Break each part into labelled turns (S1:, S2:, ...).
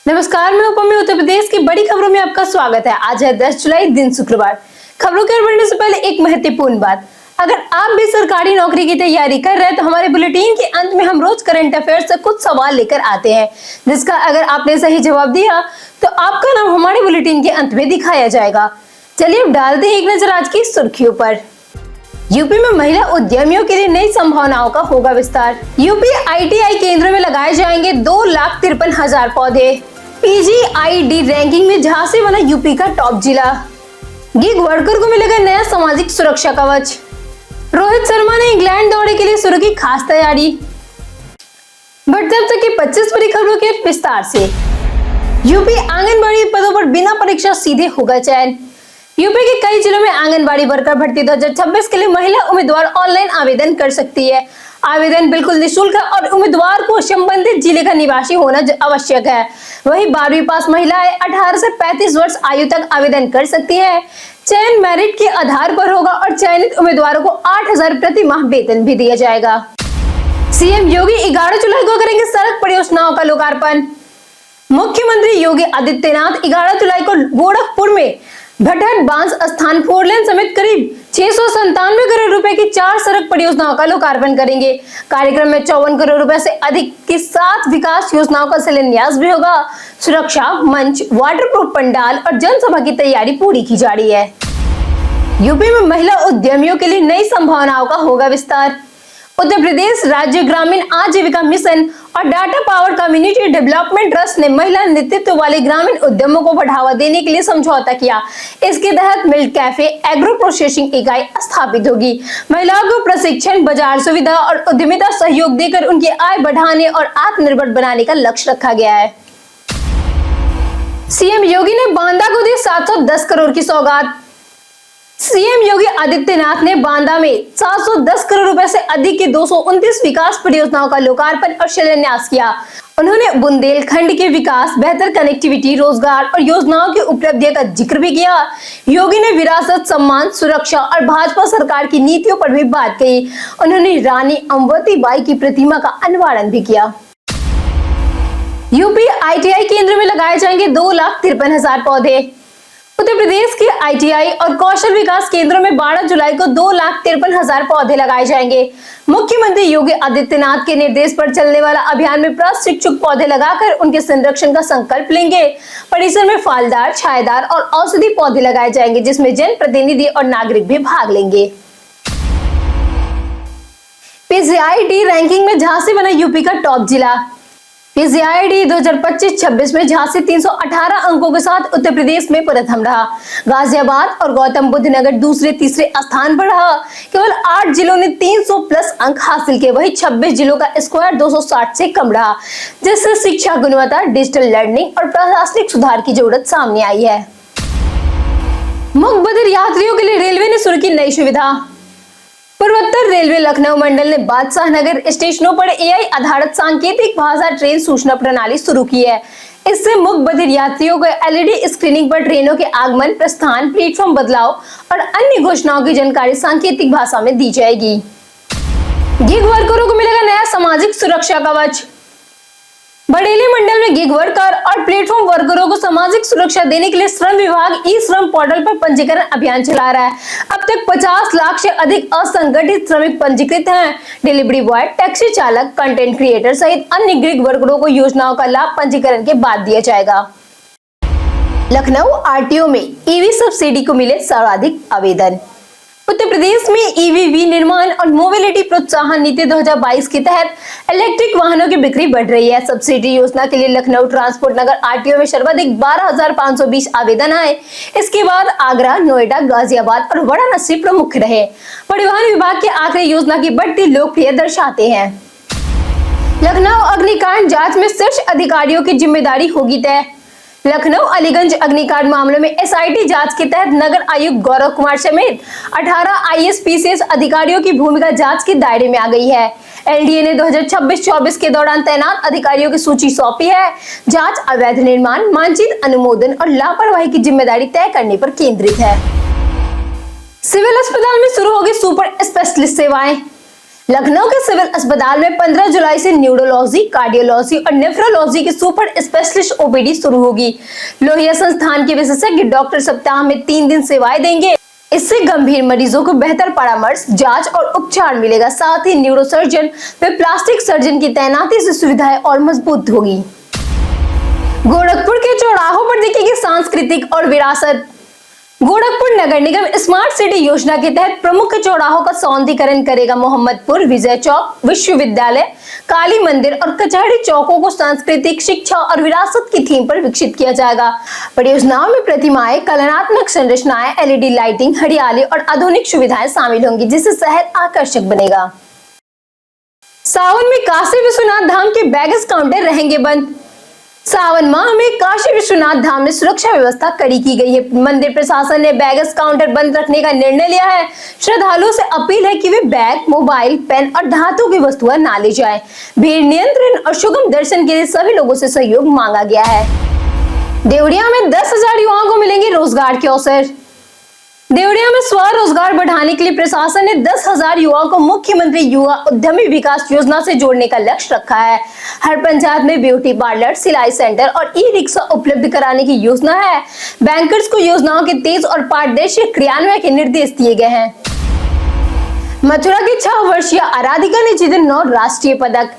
S1: नमस्कार, मैं उपम में उत्तर प्रदेश की बड़ी खबरों में आपका स्वागत है। आज है 10 जुलाई, दिन शुक्रवार। खबरों के बढ़ने से पहले एक महत्वपूर्ण बात, अगर आप भी सरकारी नौकरी की तैयारी कर रहे हैं तो हमारे बुलेटिन के अंत में हम रोज करंट अफेयर्स से कुछ सवाल लेकर आते हैं, जिसका अगर आपने सही जवाब दिया तो आपका नाम हमारे बुलेटिन के अंत में दिखाया जाएगा। चलिए अब डालते हैं एक नजर आज की सुर्खियों पर। यूपी में महिला उद्यमियों के लिए नई संभावनाओं का होगा विस्तार। यूपी ITI केंद्र में लगाए जाएंगे 2,53,000 पौधे। PGID रैंकिंग में झांसी बना यूपी का टॉप जिला। गिग वर्कर को मिलेगा नया सामाजिक सुरक्षा कवच। रोहित शर्मा ने इंग्लैंड दौरे के लिए शुरू की खास तैयारी। बढ़ते अब तक की 25 बड़ी खबरों के विस्तार से। यूपी आंगनबाड़ी पदों पर बिना परीक्षा सीधे होगा चयन। यूपी के कई जिलों में आंगनबाड़ी वर्कर भर्ती 2026 के लिए महिला उम्मीदवार ऑनलाइन आवेदन कर सकती है। आवेदन बिल्कुल निःशुल्क है और उम्मीदवार को संबंधित जिले का निवासी होना आवश्यक है। वहीं 12वीं पास महिलाएं 18 से 35 वर्ष आयु तक आवेदन कर सकती है। चयन मेरिट के आधार पर होगा और चयनित उम्मीदवारों को 8,000 प्रति माह वेतन भी दिया जाएगा। सीएम योगी 11 जुलाई को करेंगे सड़क परियोजनाओं का लोकार्पण। मुख्यमंत्री योगी आदित्यनाथ 11 जुलाई को गोरखपुर में भटहट बांस स्थान 4 लेन समेत करीब 697 करोड़ रुपए की 4 सड़क परियोजनाओं का लोकार्पण करेंगे। कार्यक्रम में 54 करोड़ रुपए से अधिक की 7 विकास योजनाओं का शिलान्यास भी होगा। सुरक्षा मंच, वाटरप्रूफ पंडाल और जनसभा की तैयारी पूरी की जा रही है। यूपी में महिला उद्यमियों के लिए नई संभावनाओं का होगा विस्तार। उत्तर प्रदेश राज्य ग्रामीण आजीविका मिशन और data power community development trust ने महिला नेतृत्व वाले ग्रामीण उद्यमों को बढ़ावा देने के लिए समझौता किया। इसके तहत मिल्क कैफे एग्रो प्रोसेसिंग इकाई स्थापित होगी। महिलाओं को प्रशिक्षण, बाजार सुविधा और उद्यमिता सहयोग देकर उनकी आय बढ़ाने और आत्मनिर्भर बनाने का लक्ष्य रखा गया है। सीएम योगी ने बांदा को दी 710 करोड़ की सौगात। सीएम योगी आदित्यनाथ ने बांदा में 710 करोड़ रुपए से अधिक की 229 विकास परियोजनाओं का लोकार्पण और शिलान्यास किया। उन्होंने बुंदेलखंड के विकास, बेहतर कनेक्टिविटी, रोजगार और योजनाओं की उपलब्धियों का जिक्र भी किया। योगी ने विरासत, सम्मान, सुरक्षा और भाजपा सरकार की नीतियों पर भी बात कही। उन्होंने रानी अम्बती बाई की प्रतिमा का अनावरण भी किया। यूपी ITI केंद्र में लगाए जाएंगे 2,53,000 पौधे। उत्तर प्रदेश के ITI और कौशल विकास केंद्रों में 12 जुलाई को 2,53,000 पौधे लगाए जाएंगे। मुख्यमंत्री योगी आदित्यनाथ के निर्देश पर चलने वाला अभियान में प्रशिक्षुक पौधे लगाकर उनके संरक्षण का संकल्प लेंगे। परिसर में फलदार, छायादार और औषधि पौधे लगाए जाएंगे, जिसमें जनप्रतिनिधि और नागरिक भी भाग लेंगे। PGID रैंकिंग में झांसी बना यूपी का टॉप जिला। PGID 2025-26 में झांसी 318 अंकों के साथ उत्तर प्रदेश में प्रथम रहा। गाजियाबाद और गौतम बुद्ध नगर दूसरे, तीसरे स्थान पर रहा। केवल 8 जिलों ने 300 प्लस अंक हासिल किए, वहीं 26 जिलों का स्कोर 260 से कम रहा, जिससे शिक्षा गुणवत्ता, डिजिटल लर्निंग और प्रशासनिक सुधार की जरूरत सामने आई है। मूक बधिर यात्रियों के लिए रेलवे ने शुरू की नई सुविधा। पूर्वोत्तर रेलवे लखनऊ मंडल ने बादशाह नगर स्टेशनों पर AI आधारित सांकेतिक भाषा ट्रेन सूचना प्रणाली शुरू की है। इससे मूक बधिर यात्रियों को LED स्क्रीनिंग पर ट्रेनों के आगमन, प्रस्थान, प्लेटफॉर्म बदलाव और अन्य घोषणाओं की जानकारी सांकेतिक भाषा में दी जाएगी। गिग वर्करों को मिलेगा नया सामाजिक सुरक्षा कवच। बरेली मंडल में गिग वर्कर और प्लेटफॉर्म वर्करों को सामाजिक सुरक्षा देने के लिए श्रम विभाग ई-श्रम पोर्टल पर पंजीकरण अभियान चला रहा है। अब तक 50 लाख से अधिक असंगठित श्रमिक पंजीकृत हैं। डिलीवरी बॉय, टैक्सी चालक, कंटेंट क्रिएटर सहित अन्य गिग वर्करों को योजनाओं का लाभ पंजीकरण के बाद दिया जाएगा। लखनऊ RTO में EV सब्सिडी को मिले सर्वाधिक आवेदन। उत्तर प्रदेश में EV विनिर्माण और मोबिलिटी प्रोत्साहन नीति 2022 के तहत इलेक्ट्रिक वाहनों की बिक्री बढ़ रही है। सब्सिडी योजना के लिए लखनऊ ट्रांसपोर्ट नगर RTO में सर्वाधिक 12,520 आवेदन आए। इसके बाद आगरा, नोएडा, गाजियाबाद और वाराणसी प्रमुख रहे। परिवहन विभाग के आंकड़े योजना की बढ़ती लोकप्रियता दर्शाते हैं। लखनऊ अग्निकांड जांच में शीर्ष अधिकारियों की जिम्मेदारी होगी तय। लखनऊ अलीगंज अग्निकांड मामले में SIT जांच के तहत नगर आयुक्त गौरव कुमार समेत 18 ISPCS अधिकारियों की भूमिका जांच के दायरे में आ गई है। LDA ने 2026-24 के दौरान तैनात अधिकारियों की सूची सौंपी है। जांच अवैध निर्माण, मानचित्र अनुमोदन और लापरवाही की जिम्मेदारी तय करने पर केंद्रित है। सिविल अस्पताल में शुरू होगी सुपर स्पेशलिस्ट सेवाएं। लखनऊ के सिविल अस्पताल में 15 जुलाई से न्यूरोलॉजी, कार्डियोलॉजी और नेफ्रोलॉजी की सुपर स्पेशलिस्ट ओपीडी शुरू होगी। लोहिया संस्थान के विशेषज्ञ डॉक्टर सप्ताह में 3 दिन सेवाएं देंगे। इससे गंभीर मरीजों को बेहतर परामर्श, जांच और उपचार मिलेगा। साथ ही न्यूरोसर्जन व प्लास्टिक सर्जन की तैनाती से सुविधाएं और मजबूत होगी। गोरखपुर के चौराहों पर दिखेगी सांस्कृतिक और विरासत। गोरखपुर नगर निगम स्मार्ट सिटी योजना के तहत प्रमुख चौराहों का सौंदर्यीकरण करेगा। मोहम्मदपुर, विजय चौक, विश्वविद्यालय, काली मंदिर और कचहरी चौकों को सांस्कृतिक, शिक्षा और विरासत की थीम पर विकसित किया जाएगा। परियोजनाओं में प्रतिमाएं, कलात्मक संरचनाएं, एलईडी लाइटिंग, हरियाली और आधुनिक सुविधाएं शामिल होंगी, जिससे शहर आकर्षक बनेगा। सावन में काशी विश्वनाथ धाम के बैगेज काउंटर रहेंगे बंद। सावन माह में काशी विश्वनाथ धाम में सुरक्षा व्यवस्था कड़ी की गई है। मंदिर प्रशासन ने बैगेज काउंटर बंद रखने का निर्णय लिया है। श्रद्धालुओं से अपील है कि वे बैग, मोबाइल, पेन और धातु की वस्तुएं ना ले जाएं। भीड़ नियंत्रण और सुगम दर्शन के लिए सभी लोगों से सहयोग मांगा गया है। देवरिया में 10,000 युवाओं को मिलेंगे रोजगार के अवसर। देवरिया में स्वरोजगार बढ़ाने के लिए प्रशासन ने 10,000 युवाओं को मुख्यमंत्री युवा उद्यमी विकास योजना से जोड़ने का लक्ष्य रखा है। हर पंचायत में ब्यूटी पार्लर, सिलाई सेंटर और ई रिक्शा उपलब्ध कराने की योजना है। बैंकर्स को योजनाओं के तेज और पारदर्शी क्रियान्वयन के निर्देश दिए गए हैं। मथुरा की 6 वर्षीय आराधिका ने जीते 9 राष्ट्रीय पदक।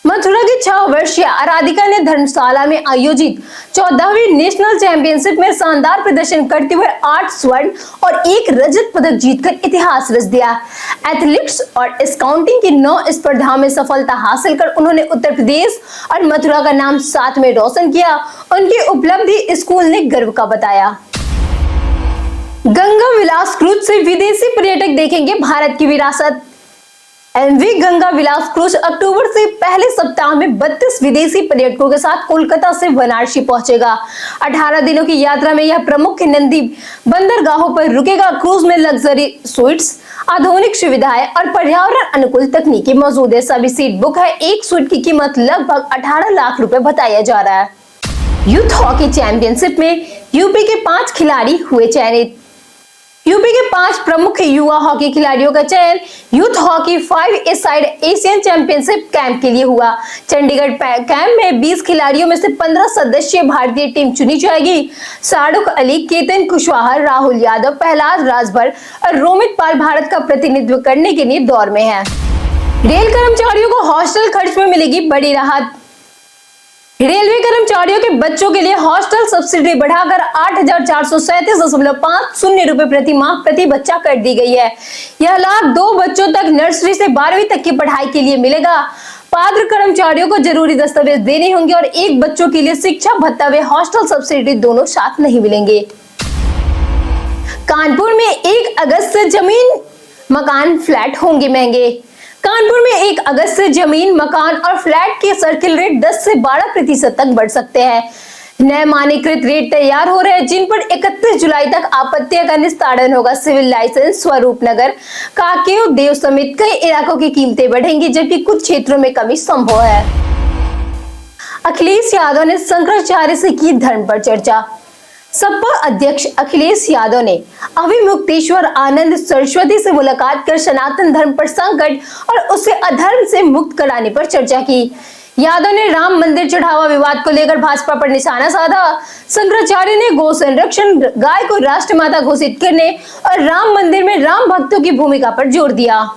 S1: मथुरा की 6 वर्षीय आराधिका ने धर्मशाला में आयोजित 14वीं नेशनल चैंपियनशिप में शानदार प्रदर्शन करते हुए 8 स्वर्ण और 1 रजत पदक जीतकर इतिहास रच दिया। एथलेटिक्स और स्काउटिंग की 9 स्पर्धाओं में सफलता हासिल कर उन्होंने उत्तर प्रदेश और मथुरा का नाम साथ में रोशन किया। उनकी उपलब्धि स्कूल ने गर्व का बताया। गंगा विलास क्रूज से विदेशी पर्यटक देखेंगे भारत की विरासत। एमवी गंगा विलास क्रूज अक्टूबर से पहले सप्ताह में 32 विदेशी पर्यटकों के साथ कोलकाता से वाराणसी पहुंचेगा। 18 दिनों की यात्रा में यह प्रमुख नदी बंदरगाहों पर रुकेगा। क्रूज में लग्जरी स्वीट्स, आधुनिक सुविधाएं और पर्यावरण अनुकूल तकनीकी मौजूद है। सभी सीट बुक है। एक सीट की कीमत लगभग 18 लाख रुपए बताया जा रहा है। यूथ हॉकी चैंपियनशिप में यूपी के 5 खिलाड़ी हुए चयनित। यूपी के 5 प्रमुख युवा हॉकी खिलाड़ियों का चयन youth hockey 5 side Asian championship camp के लिए हुआ। चंडीगढ़ कैंप में 20 खिलाड़ियों में से 15 सदस्यीय भारतीय टीम चुनी जाएगी। शाहरुख अली, केतन कुशवाहा, राहुल यादव, प्रहलाद राजभर और रोमित पाल भारत का प्रतिनिधित्व करने के लिए दौर में है। रेल कर्मचारियों को हॉस्टल खर्च में मिलेगी बड़ी राहत। रेलवे कर्मचारियों के बच्चों के लिए हॉस्टल सब्सिडी बढ़ाकर 8,437.50 रुपए प्रति माह प्रति बच्चा कर दी गई है। यह लाभ 2 बच्चों तक नर्सरी से 12वीं तक की पढ़ाई के लिए मिलेगा। पात्र कर्मचारियों को जरूरी दस्तावेज देने होंगे और एक बच्चों के लिए शिक्षा भत्ता व हॉस्टल सब्सिडी दोनों साथ नहीं मिलेंगे। कानपुर में 1 अगस्त से जमीन, मकान, फ्लैट होंगे महंगे। कानपुर में 1 अगस्त से जमीन, मकान और फ्लैट के सर्किल रेट 10 से 12% तक बढ़ सकते हैं। नए मानकीकृत रेट तैयार हो रहे हैं, जिन पर 31 जुलाई तक आपत्तियों का निस्तारण होगा। सिविल लाइसेंस, स्वरूपनगर, काकेव, देव समेत कई इलाकों की कीमतें बढ़ेंगी, जबकि कुछ क्षेत्रों में कमी संभव है। अखिलेश यादव ने शंकराचार्य से की धर्म पर चर्चा। सपा अध्यक्ष अखिलेश यादव ने अभिमुक्तेश्वर आनंद सरस्वती से मुलाकात कर सनातन धर्म पर संकट और उसे अधर्म से मुक्त कराने पर चर्चा की। यादव ने राम मंदिर चढ़ावा विवाद को लेकर भाजपा पर निशाना साधा। शंकराचार्य ने गौ संरक्षण, गाय को राष्ट्रमाता घोषित करने और राम मंदिर में राम भक्तों की भूमिका पर जोर दिया।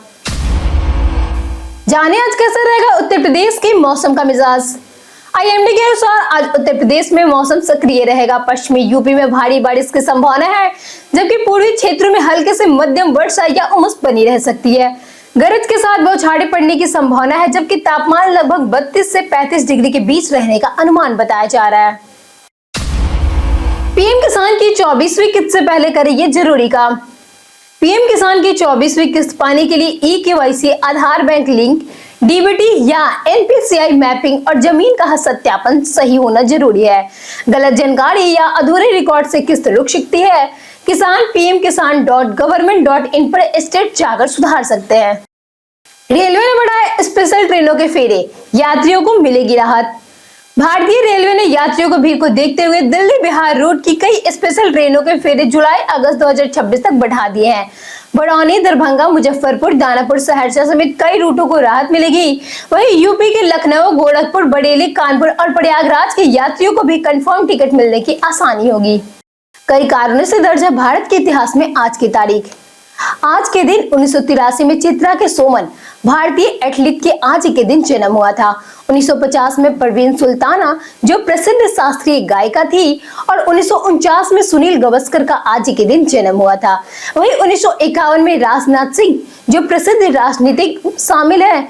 S1: जाने आज कैसा रहेगा उत्तर प्रदेश के मौसम का मिजाज। आईएमडी के अनुसार आज उत्तर प्रदेश में मौसम सक्रिय रहेगा। पश्चिमी यूपी में भारी बारिश की संभावना है, जबकि पूर्वी क्षेत्रों में हल्के से मध्यम वर्षा या उमस बनी रह सकती है। गरज के साथ बौछारें पड़ने की संभावना है, जबकि तापमान लगभग 32 से 35 डिग्री के बीच रहने का अनुमान बताया जा रहा है। पीएम किसान की 24वीं किस्त से पहले करें ये जरूरी काम। पीएम किसान की 24वीं किस्त पाने के लिए ई-केवाईसी, आधार बैंक लिंक, डीबीटी या एनपीसीआई मैपिंग और जमीन का सत्यापन सही होना जरूरी है। गलत जानकारी या अधूरे रिकॉर्ड से किस्त रुक सकती है। किसान pmkisan.government.in पर स्टेट जाकर सुधार सकते हैं। रेलवे ने बढ़ाए स्पेशल ट्रेनों के फेरे, यात्रियों को मिलेगी राहत। भारतीय रेलवे ने यात्रियों की भीड़ को देखते हुए दिल्ली बिहार रूट की कई स्पेशल ट्रेनों के फेरे जुलाई अगस्त 2026 तक बढ़ा दिए हैं। बड़ौनी, दरभंगा, मुजफ्फरपुर, दानापुर, सहरसा समेत कई रूटों को राहत मिलेगी। वहीं यूपी के लखनऊ, गोरखपुर, बरेली, कानपुर और प्रयागराज के यात्रियों को भी कंफर्म टिकट मिलने की आसानी होगी। कई कारणों से दर्ज है भारत के इतिहास में आज की तारीख। आज के दिन 1983 में चित्रा के सोमन, भारतीय एथलीट के आज के दिन जन्म हुआ था। 1950 में परवीन सुल्ताना, जो प्रसिद्ध शास्त्रीय गायिका थी, और 1949 में सुनील गावस्कर का आज के दिन जन्म हुआ था। वहीं 1951 में राजनाथ सिंह, जो प्रसिद्ध राजनीतिक शामिल है,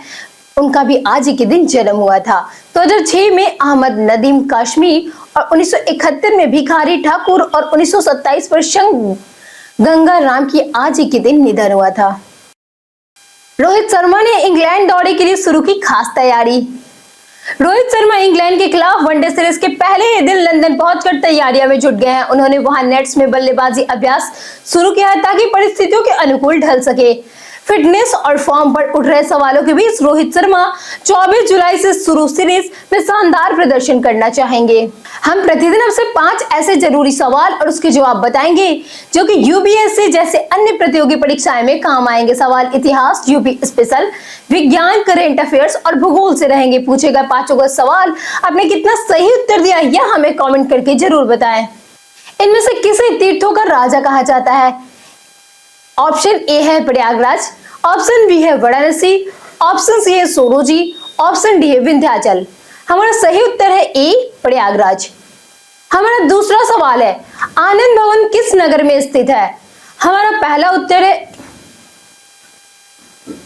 S1: उनका भी आज के दिन जन्म हुआ था। 2006 में अहमद नदीम काश्मीर और 1971 में भिखारी ठाकुर और 1927 पर शंख गंगा राम की आज के दिन निधन हुआ था। रोहित शर्मा ने इंग्लैंड दौरे के लिए शुरू की खास तैयारी। रोहित शर्मा इंग्लैंड के खिलाफ वनडे सीरीज के पहले ही दिन लंदन पहुंचकर तैयारियों में जुट गए हैं। उन्होंने वहां नेट्स में बल्लेबाजी अभ्यास शुरू किया है ताकि परिस्थितियों के अनुकूल ढल सके। फिटनेस और फॉर्म पर उठ रहे सवालों के बीच रोहित शर्मा 24 जुलाई से शुरू सीरीज में शानदार प्रदर्शन करना चाहेंगे। हम प्रतिदिन आपसे 5 ऐसे जरूरी सवाल और उसके जवाब बताएंगे जो कि यूपीएससी जैसे अन्य प्रतियोगी परीक्षाएं में काम आएंगे। सवाल इतिहास, यूपी स्पेशल, विज्ञान, करेंट अफेयर्स और भूगोल से रहेंगे। पूछे गए 5 सवाल आपने कितना सही उत्तर दिया यह हमें कमेंट करके जरूर बताएं। इनमें से किसे तीर्थों का राजा कहा जाता है? ऑप्शन ए है प्रयागराज, ऑप्शन बी है वाराणसी, ऑप्शन सी है सोरोजी, ऑप्शन डी है विंध्याचल। हमारा सही उत्तर है ए प्रयागराज। हमारा दूसरा सवाल है आनंद भवन किस नगर में स्थित है? हमारा पहला उत्तर है